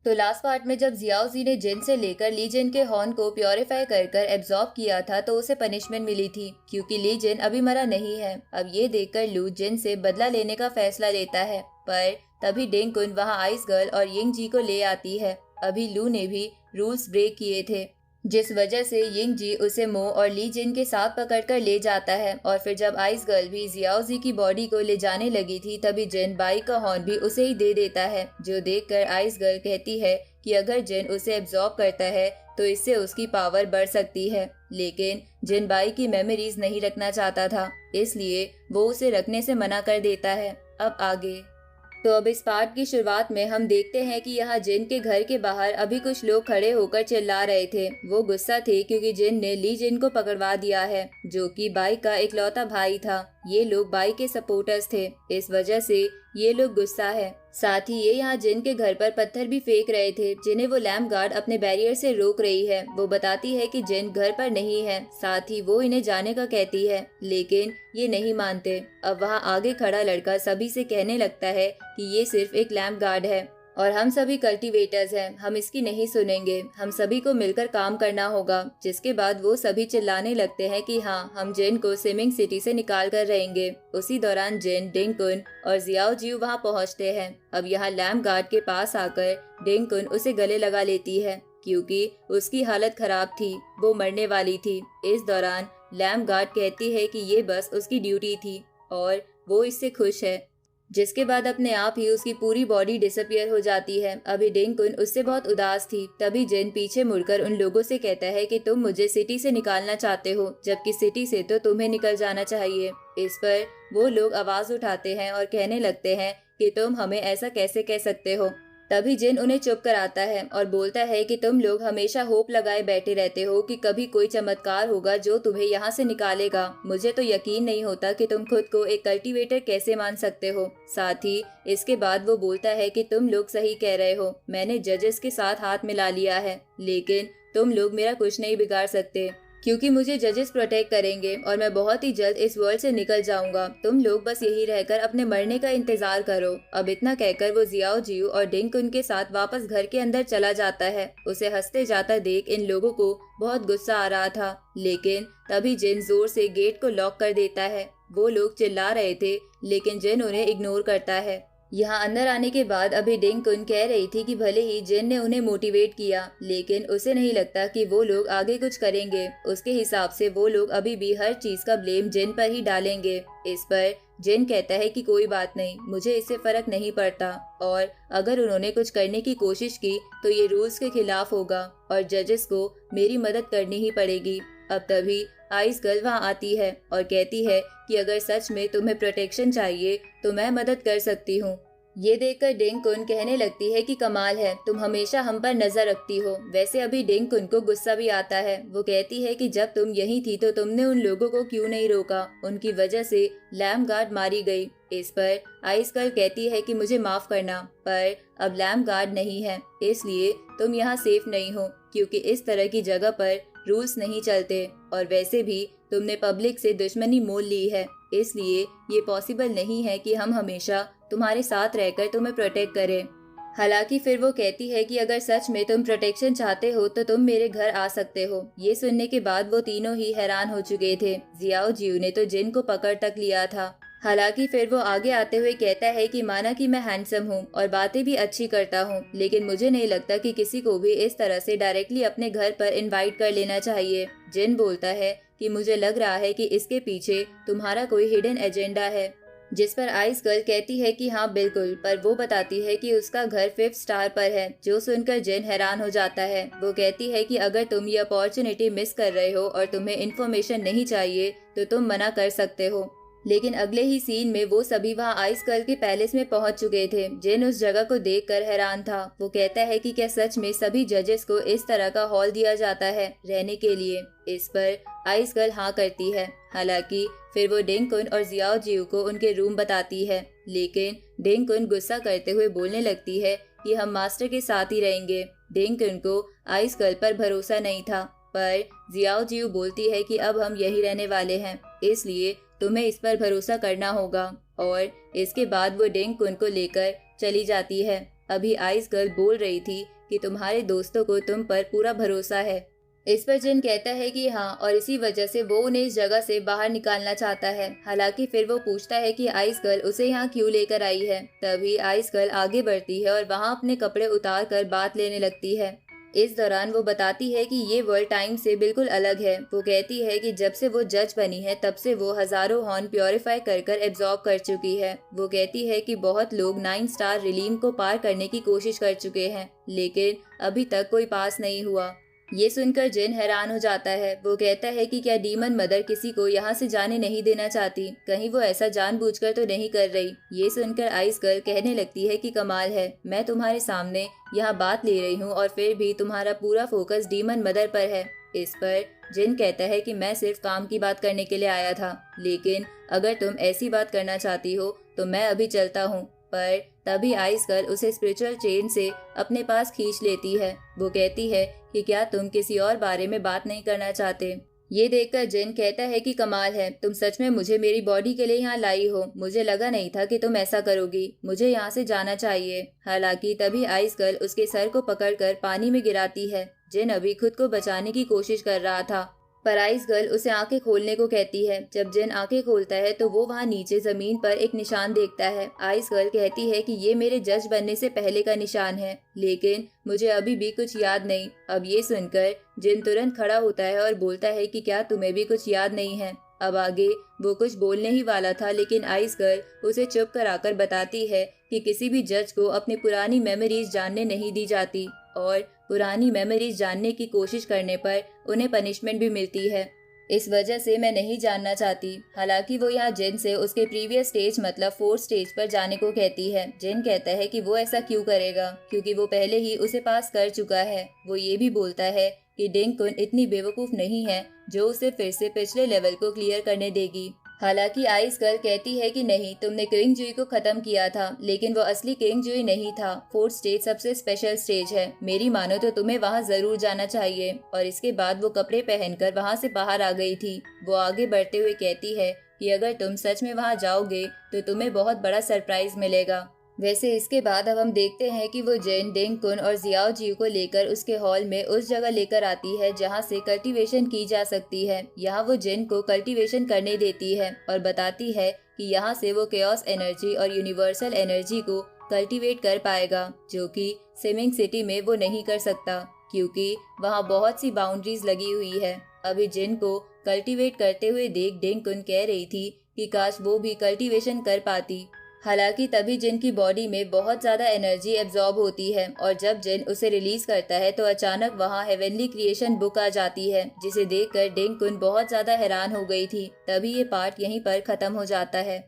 तो last part में जब जियाओजी ने जिन से लेकर ली जिन के हॉर्न को प्योरीफाई कर कर एब्जॉर्ब किया था तो उसे पनिशमेंट मिली थी क्योंकि ली जिन अभी मरा नहीं है। अब ये देखकर लू जिन से बदला लेने का फैसला लेता है, पर तभी डिंग कुन वहाँ आइस गर्ल और यिंग जी को ले आती है। अभी लू ने भी रूल्स ब्रेक किए थे, जिस वजह से यिंग जी उसे मो और ली जिन के साथ पकड़कर ले जाता है। और फिर जब आइस गर्ल भी जियाओजी की बॉडी को ले जाने लगी थी तभी जिन बाई का हॉर्न भी उसे ही दे देता है, जो देखकर आइस गर्ल कहती है कि अगर जिन उसे एब्जॉर्ब करता है तो इससे उसकी पावर बढ़ सकती है। लेकिन जिन बाई की मेमोरीज नहीं रखना चाहता था, इसलिए वो उसे रखने से मना कर देता है। अब आगे तो अब इस पार्ट की शुरुआत में हम देखते हैं कि यहाँ जिन के घर के बाहर अभी कुछ लोग खड़े होकर चिल्ला रहे थे। वो गुस्सा थे क्योंकि जिन ने ली जिन को पकड़वा दिया है, जो कि बाई का इकलौता भाई था। ये लोग बाई के सपोर्टर्स थे, इस वजह से ये लोग गुस्सा है। साथ ही ये यहाँ जिन के घर पर पत्थर भी फेंक रहे थे, जिन्हें वो लैम्प गार्ड अपने बैरियर से रोक रही है। वो बताती है कि जिन घर पर नहीं है, साथ ही वो इन्हें जाने का कहती है, लेकिन ये नहीं मानते। अब वहाँ आगे खड़ा लड़का सभी से कहने लगता है कि ये सिर्फ एक लैम्प गार्ड है और हम सभी कल्टीवेटर्स हैं, हम इसकी नहीं सुनेंगे, हम सभी को मिलकर काम करना होगा। जिसके बाद वो सभी चिल्लाने लगते हैं कि हाँ, हम जिन को स्विमिंग सिटी से निकाल कर रहेंगे। उसी दौरान जिन, डिंग कुन और जियाओ जियू वहाँ पहुँचते हैं। अब यहाँ लैम्प गार्ड के पास आकर डिंग कुन उसे गले लगा लेती है क्योंकि उसकी हालत खराब थी, वो मरने वाली थी। इस दौरान लैम्प गार्ड कहती है कि ये बस उसकी ड्यूटी थी और वो इससे खुश है। जिसके बाद अपने आप ही उसकी पूरी बॉडी डिसअपियर हो जाती है। अभी डिंग कुन उससे बहुत उदास थी। तभी जिन पीछे मुड़कर उन लोगों से कहता है कि तुम मुझे सिटी से निकालना चाहते हो, जबकि सिटी से तो तुम्हें निकल जाना चाहिए। इस पर वो लोग आवाज उठाते हैं और कहने लगते हैं कि तुम हमें ऐसा कैसे कह सकते हो। तभी जिन उन्हें चुप कराता है और बोलता है कि तुम लोग हमेशा होप लगाए बैठे रहते हो कि कभी कोई चमत्कार होगा जो तुम्हें यहाँ से निकालेगा। मुझे तो यकीन नहीं होता कि तुम खुद को एक कल्टीवेटर कैसे मान सकते हो। साथ ही इसके बाद वो बोलता है कि तुम लोग सही कह रहे हो, मैंने जजेस के साथ हाथ मिला लिया है, लेकिन तुम लोग मेरा कुछ नहीं बिगाड़ सकते क्योंकि मुझे जजेस प्रोटेक्ट करेंगे और मैं बहुत ही जल्द इस वर्ल्ड से निकल जाऊंगा। तुम लोग बस यही रहकर अपने मरने का इंतजार करो। अब इतना कहकर वो जियाओ जियू और डिंग कुन के साथ वापस घर के अंदर चला जाता है। उसे हंसते जाता देख इन लोगों को बहुत गुस्सा आ रहा था, लेकिन तभी जिन जोर से गेट को लॉक कर देता है। वो लोग चिल्ला रहे थे, लेकिन जिन उन्हें इग्नोर करता है। यहाँ अंदर आने के बाद अभी डिंग कुन कह रही थी कि भले ही जिन ने उन्हें मोटिवेट किया, लेकिन उसे नहीं लगता कि वो लोग आगे कुछ करेंगे। उसके हिसाब से वो लोग अभी भी हर चीज का ब्लेम जिन पर ही डालेंगे। इस पर जिन कहता है कि कोई बात नहीं, मुझे इससे फर्क नहीं पड़ता और अगर उन्होंने कुछ करने की कोशिश की तो ये रूल्स के खिलाफ होगा और जजेस को मेरी मदद करनी ही पड़ेगी। अब तभी आइस गर्ल वहाँ आती है और कहती है कि अगर सच में तुम्हें प्रोटेक्शन चाहिए तो मैं मदद कर सकती हूँ। ये देखकर डिंग कुन कहने लगती है कि कमाल है, तुम हमेशा हम पर नजर रखती हो। वैसे अभी डिंग कुन को गुस्सा भी आता है। वो कहती है कि जब तुम यहीं थी तो तुमने उन लोगों को क्यों नहीं रोका, उनकी वजह से लैम्प गार्ड मारी गई। इस पर आइस गर्ल कहती है कि मुझे माफ करना, पर अब लैम्प गार्ड नहीं है, इसलिए तुम यहाँ सेफ नहीं हो क्योंकि इस तरह की जगह पर रूल्स नहीं चलते और वैसे भी तुमने पब्लिक से दुश्मनी मोल ली है, इसलिए ये पॉसिबल नहीं है कि हम हमेशा तुम्हारे साथ रहकर तुम्हें प्रोटेक्ट करें। हालांकि फिर वो कहती है कि अगर सच में तुम प्रोटेक्शन चाहते हो तो तुम मेरे घर आ सकते हो। ये सुनने के बाद वो तीनों ही हैरान हो चुके थे। जियाओ जियू ने तो जिन को पकड़ तक लिया था। हालांकि फिर वो आगे आते हुए कहता है कि माना कि मैं हैंडसम हूँ और बातें भी अच्छी करता हूँ, लेकिन मुझे नहीं लगता कि किसी को भी इस तरह से डायरेक्टली अपने घर पर इनवाइट कर लेना चाहिए। जिन बोलता है कि मुझे लग रहा है कि इसके पीछे तुम्हारा कोई हिडन एजेंडा है, जिस पर आइस गर्ल कहती है कि हाँ बिल्कुल, पर वो बताती है कि उसका घर 5th स्टार पर है, जो सुनकर जिन हैरान हो जाता है। वो कहती है कि अगर तुम ये अपॉर्चुनिटी मिस कर रहे हो और तुम्हें इन्फॉर्मेशन नहीं चाहिए तो तुम मना कर सकते हो। लेकिन अगले ही सीन में वो सभी वहाँ आइस गर्ल के पैलेस में पहुंच चुके थे। जिन उस जगह को देखकर हैरान था। वो कहता है कि क्या सच में सभी जजेस को इस तरह का हॉल दिया जाता है रहने के लिए। इस पर आइस गर्ल हाँ करती है। हालांकि फिर वो डिंग कुन और जियाओ जियू को उनके रूम बताती है, लेकिन डिंग कुन गुस्सा करते हुए बोलने लगती है कि हम मास्टर के साथ ही रहेंगे। डिंग कुन को आइस गर्ल पर भरोसा नहीं था, पर जियाओ जियू बोलती है कि अब हम यही रहने वाले हैं, इसलिए तुम्हें इस पर भरोसा करना होगा। और इसके बाद वो डिंग कुन को लेकर चली जाती है। अभी आइस गर्ल बोल रही थी कि तुम्हारे दोस्तों को तुम पर पूरा भरोसा है। इस पर जिन कहता है कि हाँ, और इसी वजह से वो उन्हें इस जगह से बाहर निकालना चाहता है। हालांकि फिर वो पूछता है कि आइस गर्ल उसे यहाँ क्यों लेकर आई है। तभी आइस गर्ल आगे बढ़ती है और वहाँ अपने कपड़े उतार कर बात लेने लगती है। इस दौरान वो बताती है कि ये वर्ल्ड टाइम से बिल्कुल अलग है। वो कहती है कि जब से वो जज बनी है तब से वो हजारों हॉर्न प्योरीफाई कर कर एब्जॉर्ब कर चुकी है। वो कहती है कि बहुत लोग 9 स्टार रिलीम को पार करने की कोशिश कर चुके हैं, लेकिन अभी तक कोई पास नहीं हुआ। ये सुनकर जिन हैरान हो जाता है। वो कहता है कि क्या डीमन मदर किसी को यहाँ से जाने नहीं देना चाहती, कहीं वो ऐसा जानबूझकर तो नहीं कर रही। ये सुनकर आइस गर्ल कहने लगती है कि कमाल है, मैं तुम्हारे सामने यहाँ बात ले रही हूँ और फिर भी तुम्हारा पूरा फोकस डीमन मदर पर है। इस पर जिन कहता है कि मैं सिर्फ काम की बात करने के लिए आया था, लेकिन अगर तुम ऐसी बात करना चाहती हो तो मैं अभी चलता हूँ। पर तभी आइस गर्ल उसे स्पिरिचुअल चेन से अपने पास खींच लेती है। वो कहती है कि क्या तुम किसी और बारे में बात नहीं करना चाहते। ये देखकर जिन कहता है कि कमाल है, तुम सच में मुझे मेरी बॉडी के लिए यहाँ लाई हो। मुझे लगा नहीं था कि तुम ऐसा करोगी। मुझे यहाँ से जाना चाहिए। हालांकि तभी आइस गर्ल उसके सर को पकड़कर पानी में गिराती है। जिन अभी खुद को बचाने की कोशिश कर रहा था, पर आइस गर्ल उसे आंखें खोलने को कहती है। जब जिन आंखें खोलता है तो वो वहाँ नीचे जमीन पर एक निशान देखता है। आइस गर्ल कहती है कि ये मेरे जज बनने से पहले का निशान है, लेकिन मुझे अभी भी कुछ याद नहीं। अब ये सुनकर जिन तुरंत खड़ा होता है और बोलता है कि क्या तुम्हें भी कुछ याद नहीं है। अब आगे वो कुछ बोलने ही वाला था, लेकिन आइस गर्ल उसे चुप कराकर बताती है कि किसी भी जज को अपनी पुरानी मेमोरीज जानने नहीं दी जाती और पुरानी मेमोरीज जानने की कोशिश करने पर उन्हें पनिशमेंट भी मिलती है। इस वजह से मैं नहीं जानना चाहती। हालांकि वो यहाँ जिन से उसके प्रीवियस स्टेज मतलब 4th स्टेज पर जाने को कहती है। जिन कहता है कि वो ऐसा क्यों करेगा, क्योंकि वो पहले ही उसे पास कर चुका है। वो ये भी बोलता है कि डिंग कुन इतनी बेवकूफ नहीं है जो उसे फिर से पिछले लेवल को क्लियर करने देगी। हालांकि आइस गर्ल कहती है कि नहीं, तुमने किंग जुई को खत्म किया था, लेकिन वो असली किंग जुई नहीं था। 4th स्टेज सबसे स्पेशल स्टेज है। मेरी मानो तो तुम्हें वहाँ जरूर जाना चाहिए। और इसके बाद वो कपड़े पहनकर वहाँ से बाहर आ गई थी। वो आगे बढ़ते हुए कहती है कि अगर तुम सच में वहाँ जाओगे तो तुम्हें बहुत बड़ा सरप्राइज मिलेगा। वैसे इसके बाद अब हम देखते हैं कि वो जिन डिंग कुन और जियाओ जी को लेकर उसके हॉल में उस जगह लेकर आती है जहाँ से कल्टीवेशन की जा सकती है। यहाँ वो जिन को कल्टीवेशन करने देती है और बताती है कि यहाँ से वो केओस एनर्जी और यूनिवर्सल एनर्जी को कल्टीवेट कर पाएगा, जो कि स्विमिंग सिटी में वो नहीं कर सकता, क्योंकि वहाँ बहुत सी बाउंड्रीज लगी हुई है। अभी जिन को कल्टीवेट करते हुए देख डिंग कुन कह रही थी कि काश वो भी कल्टीवेशन कर पाती। हालांकि तभी जिन की बॉडी में बहुत ज्यादा एनर्जी एब्जॉर्ब होती है और जब जिन उसे रिलीज करता है तो अचानक वहाँ हेवनली क्रिएशन बुक आ जाती है, जिसे देखकर डिंग कुन बहुत ज्यादा हैरान हो गई थी। तभी ये पार्ट यहीं पर खत्म हो जाता है।